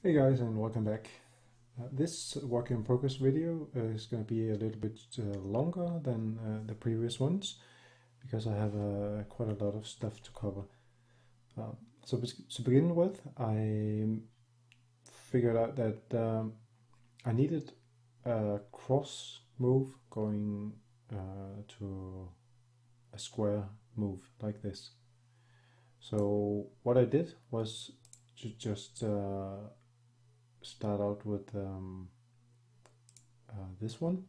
Hey guys, and welcome back. This work in progress video is going to be a little bit longer than the previous ones because I have quite a lot of stuff to cover. So to begin with, I figured out that I needed a cross move going to a square move like this. So what I did was to just start out with this one,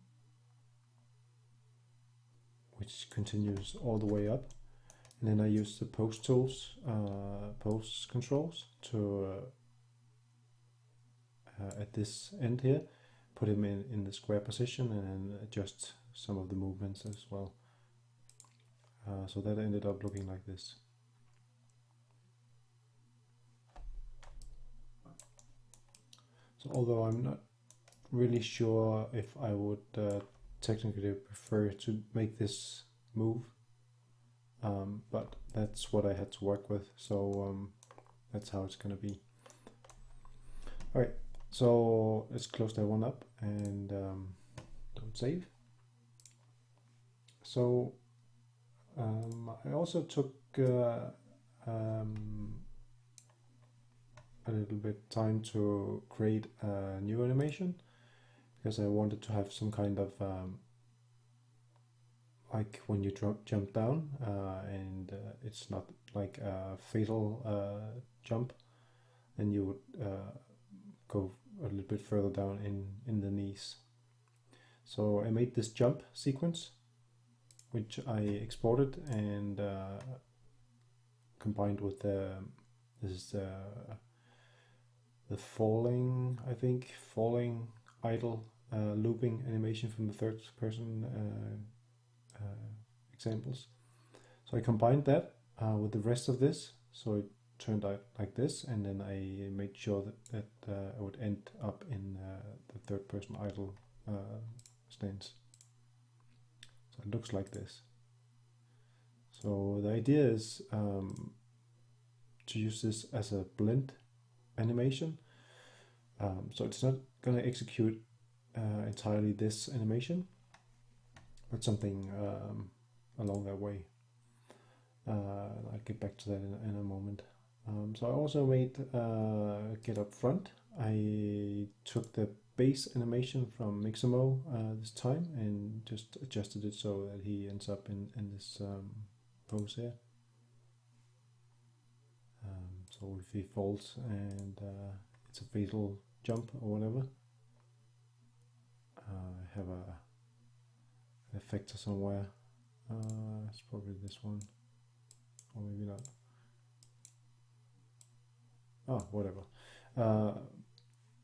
which continues all the way up, and then I use the post tools, post controls to at this end here, put him in the square position and adjust some of the movements as well. So that ended up looking like this. So although I'm not really sure if I would technically prefer to make this move, but that's what I had to work with, so that's how it's gonna be. Alright, so let's close that one up and don't save. So I also took a little bit time to create a new animation because I wanted to have some kind of like when you jump down and it's not like a fatal jump, then you would go a little bit further down in the knees. So I made this jump sequence, which I exported and combined with this is the falling, I think, falling idle looping animation from the third person examples. So I combined that with the rest of this, so it turned out like this, and then I made sure that I would end up in the third person idle stance. So it looks like this. So the idea is to use this as a blend animation. So it's not going to execute entirely this animation, but something along that way. I'll get back to that in a moment. So I also made get up front. I took the base animation from Mixamo this time and just adjusted it so that he ends up in this pose here. So if he falls and it's a fatal jump or whatever, I have an effector somewhere. It's probably this one, or maybe not. Oh, whatever.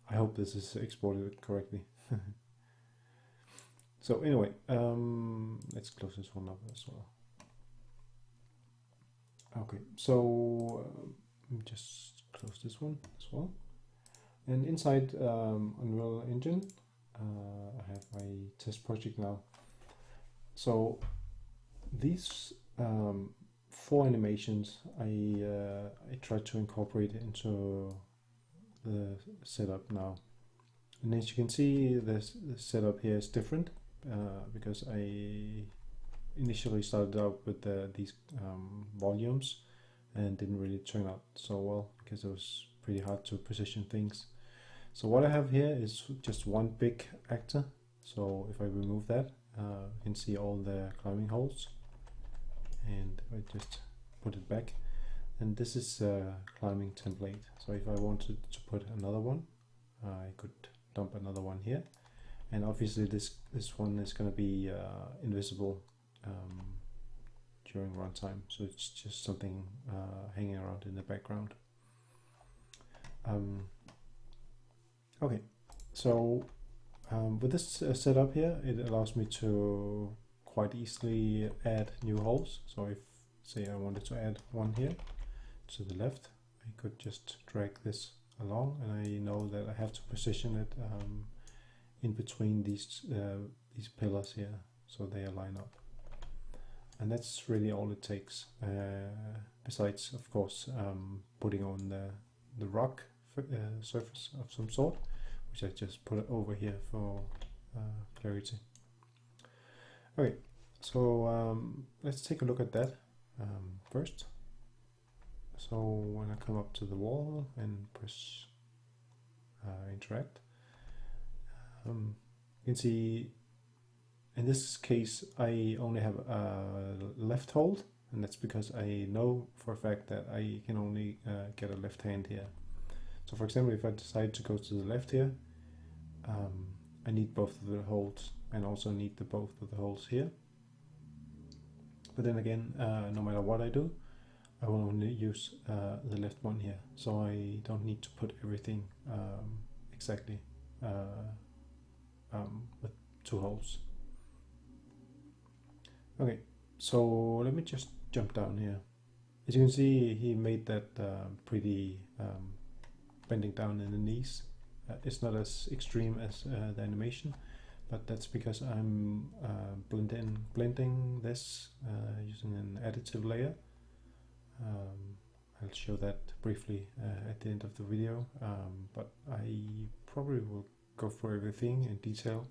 I hope this is exported correctly. So anyway, let's close this one up as well. Okay, so just close this one as well. And inside Unreal Engine, I have my test project now. So these 4 animations I tried to incorporate into the setup now. And as you can see, the setup here is different because I initially started out with these volumes and didn't really turn out so well because it was pretty hard to position things. So what I have here is just one big actor. So if I remove that, you can see all the climbing holes, and I just put it back, and this is a climbing template. So if I wanted to put another one, I could dump another one here, and obviously this one is going to be invisible during runtime, so it's just something hanging around in the background. Okay, so with this setup here, it allows me to quite easily add new holes. So if, say, I wanted to add one here to the left, I could just drag this along, and I know that I have to position it in between these pillars here, so they align up. And that's really all it takes. Besides, of course, putting on the rock surface of some sort, which I just put it over here for clarity. Okay, so let's take a look at that first. So when I come up to the wall and press interact, you can see in this case I only have a left hold, and that's because I know for a fact that I can only get a left hand here. So for example, if I decide to go to the left here, I need both of the holds and also need both of the holds here. But then again, no matter what I do, I will only use the left one here, so I don't need to put everything exactly with two holes. Okay, so let me just jump down here. As you can see, he made that pretty bending down in the knees. It's not as extreme as the animation, but that's because I'm blending this using an additive layer. I'll show that briefly at the end of the video, but I probably will go through everything in detail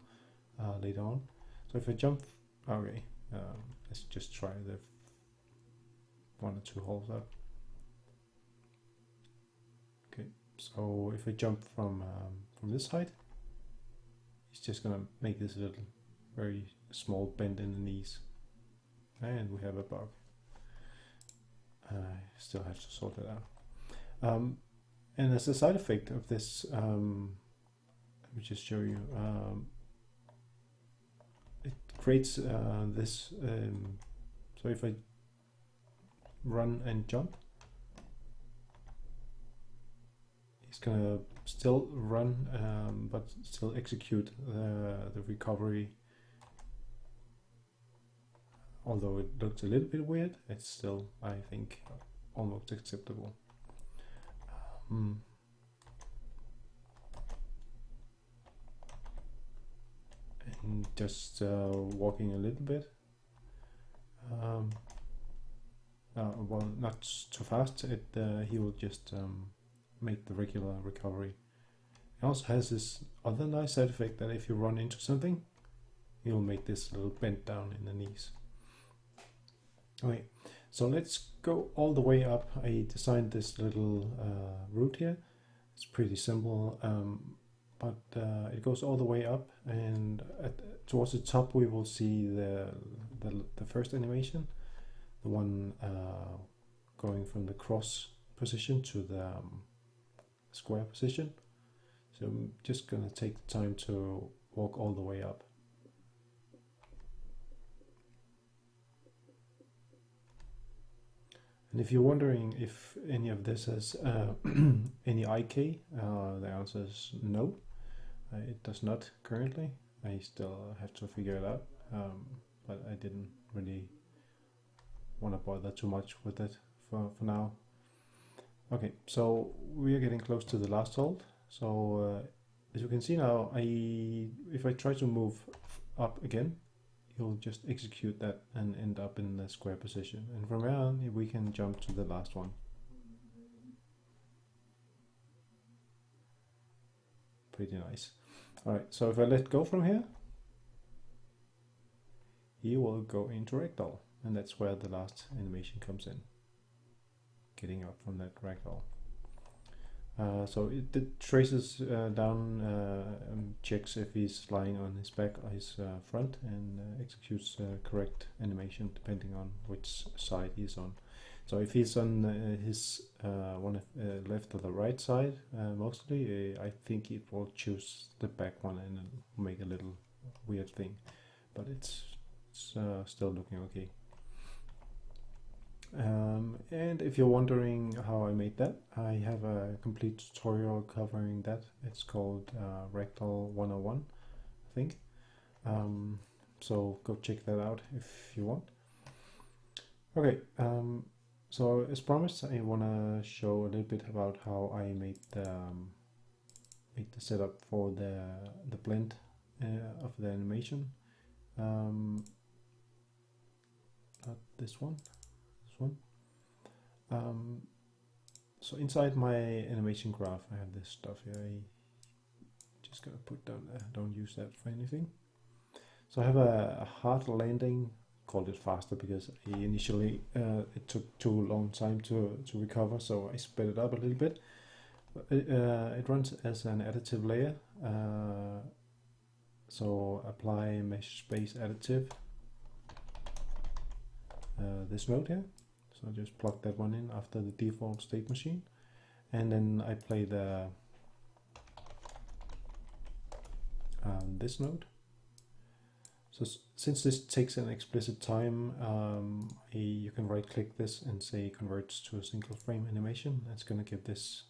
later on. So if I jump, okay, let's just try the 1 or 2 holes up. Okay, so if I jump from this height, it's just gonna make this little very small bend in the knees, and we have a bug. I still have to sort it out. And as a side effect of this, let me just show you. It creates this. So if I run and jump, it's gonna still run, but still execute the recovery. Although it looks a little bit weird, it's still, I think, almost acceptable. And just walking a little bit. Well, not too fast. He will just make the regular recovery. It also has this other nice side effect that if you run into something, he will make this little bend down in the knees. Okay, so let's go all the way up. I designed this little route here. It's pretty simple, but it goes all the way up, and towards the top we will see the first animation, the one going from the cross position to the square position. So I'm just gonna take the time to walk all the way up. And if you're wondering if any of this has any IK, the answer is no. It does not currently. I still have to figure it out, but I didn't really want to bother too much with it for now. Okay, so we are getting close to the last hold. So as you can see now, if I try to move up again, you'll just execute that and end up in the square position. And from here on, we can jump to the last one. Pretty nice. All right, so if I let go from here, he will go into ragdoll, and that's where the last animation comes in. Getting up from that ragdoll. So it traces down and checks if he's lying on his back or his front, and executes correct animation depending on which side he's on. So if he's on his left or the right side, mostly, I think it will choose the back one and make a little weird thing, but it's still looking okay. And if you're wondering how I made that, I have a complete tutorial covering that. It's called Ragdoll 101, I think. So go check that out if you want. Okay, so as promised, I want to show a little bit about how I made the setup for the blend of the animation. Not this one. So inside my animation graph, I have this stuff here. I just gonna put down there. Don't use that for anything. So I have a hard landing. Called it faster because initially it took too long time to recover, so I sped it up a little bit. It runs as an additive layer. So apply mesh space additive. This node here. So just plug that one in after the default state machine, and then I play the this node. So since this takes an explicit time, you can right click this and say converts to a single frame animation. That's going to give this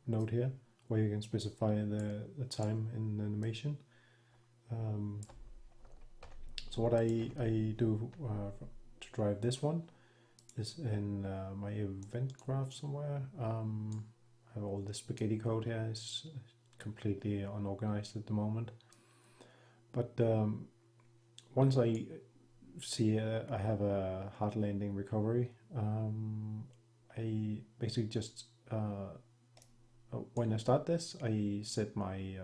node here where you can specify the time in the animation. So what I do to drive this one is in my event graph somewhere. I have all this spaghetti code here. It's completely unorganized at the moment. But once I see I have a hard landing recovery, I basically just, when I start this, I set my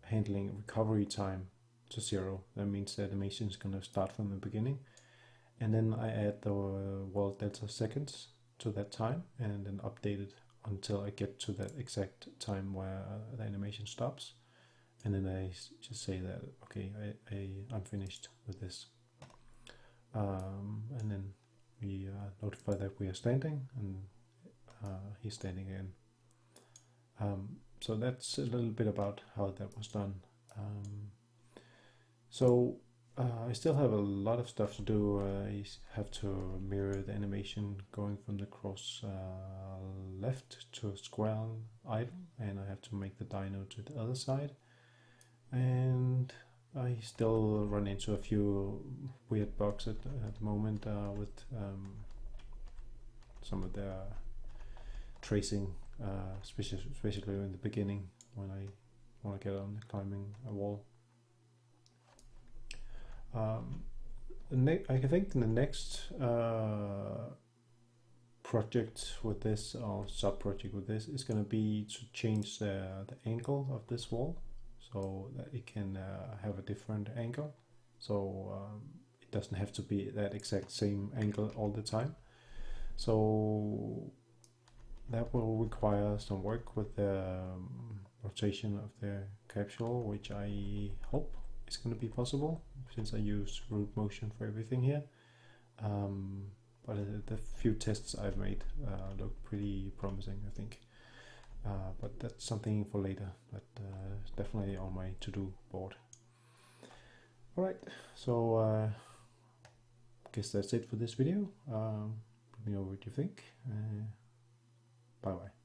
handling recovery time to 0. That means the animation is going to start from the beginning. And then I add the world delta seconds to that time and then update it until I get to that exact time where the animation stops. And then I just say that, okay, I'm finished with this. And then we notify that we are standing, and he's standing again. So that's a little bit about how that was done. I still have a lot of stuff to do. I have to mirror the animation going from the cross left to square idle, and I have to make the dyno to the other side. And I still run into a few weird bugs at the moment with some of the tracing, especially in the beginning when I want to get on climbing a wall. I think the next project with this, or sub-project with this, is going to be to change the angle of this wall, so that it can have a different angle, so it doesn't have to be that exact same angle all the time. So that will require some work with the rotation of the capsule, which I hope is going to be possible since I use root motion for everything here. But the few tests I've made look pretty promising, I think. But that's something for later, but it's definitely on my to-do board. Alright, so I guess that's it for this video. Let me know what you think. Bye bye.